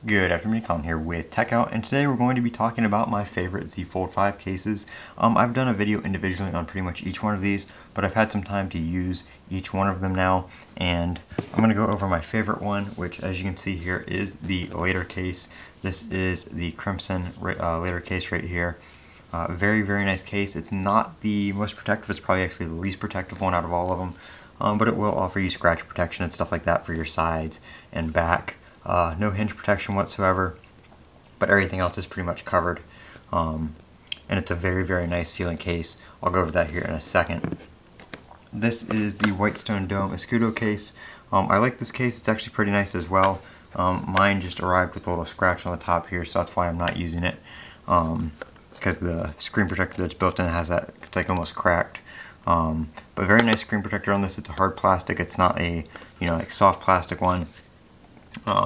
Good afternoon, Colin here with Techout, and today we're going to be talking about my favorite Z Fold 5 cases. I've done a video individually on pretty much each one of these, but I've had some time to use each one of them now, and I'm going to go over my favorite one, which as you can see here is the Latercase. This is the Crimson Latercase right here. Very, very nice case. It's not the most protective, it's probably actually the least protective one out of all of them, but it will offer you scratch protection and stuff like that for your sides and back. No hinge protection whatsoever, but everything else is pretty much covered. And it's a very, very nice feeling case. I'll go over that here in a second. This is the Whitestone Dome Escudo case. I like this case. It's actually pretty nice as well. Mine just arrived with a little scratch on the top here, so that's why I'm not using it. Because the screen protector that's built in has that, it's like almost cracked. But very nice screen protector on this. It's a hard plastic. It's not a, like soft plastic one.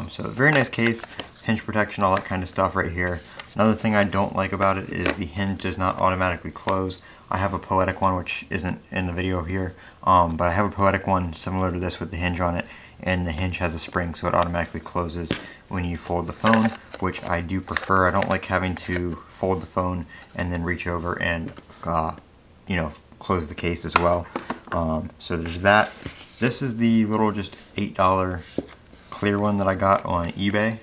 So very nice case, hinge protection, all that kind of stuff right here. Another thing I don't like about it is the hinge does not automatically close. I have a Poetic one, which isn't in the video here, but I have a Poetic one similar to this with the hinge on it, and the hinge has a spring so it automatically closes when you fold the phone, which I do prefer. I don't like having to fold the phone and then reach over and close the case as well. So there's that. This is the little just $8 clear one that I got on eBay.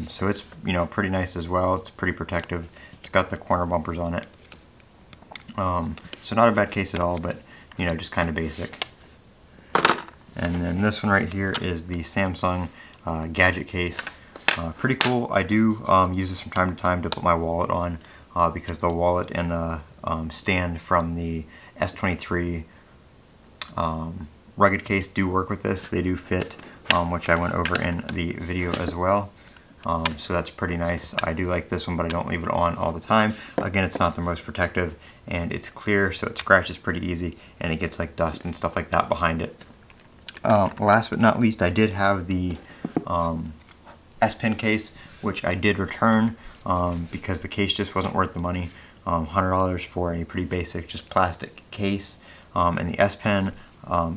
So it's pretty nice as well. It's pretty protective. It's got the corner bumpers on it. So not a bad case at all, but just kind of basic. And then this one right here is the Samsung gadget case. Pretty cool. I do use this from time to time to put my wallet on because the wallet and the stand from the S23 rugged case do work with this. They do fit, which I went over in the video as well. So that's pretty nice. I do like this one, but I don't leave it on all the time. Again, it's not the most protective, and it's clear, so it scratches pretty easy, and it gets like dust and stuff like that behind it. Last but not least, I did have the S Pen case, which I did return because the case just wasn't worth the money. $100 for a pretty basic, just plastic case, and the S Pen.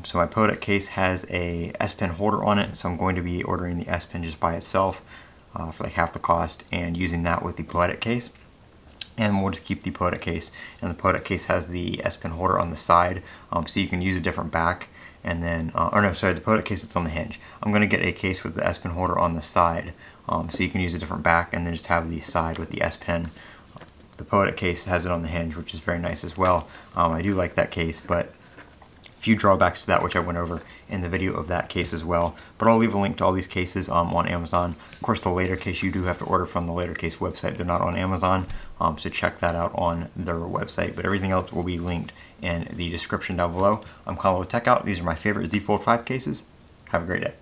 So my Poetic case has a S Pen holder on it, so I'm going to be ordering the S Pen just by itself for like half the cost and using that with the Poetic case. And we'll just keep the Poetic case. And the Poetic case has the S Pen holder on the side, so you can use a different back. And then, the Poetic case it's on the hinge. I'm going to get a case with the S Pen holder on the side, so you can use a different back and then just have the side with the S Pen. The Poetic case has it on the hinge, which is very nice as well. I do like that case, but few drawbacks to that, which I went over in the video of that case as well. But I'll leave a link to all these cases on Amazon. Of course, the Latercase you do have to order from the Latercase website. They're not on Amazon, so check that out on their website. But everything else will be linked in the description down below. I'm Colin with Techout. These are my favorite Z Fold 5 cases. Have a great day.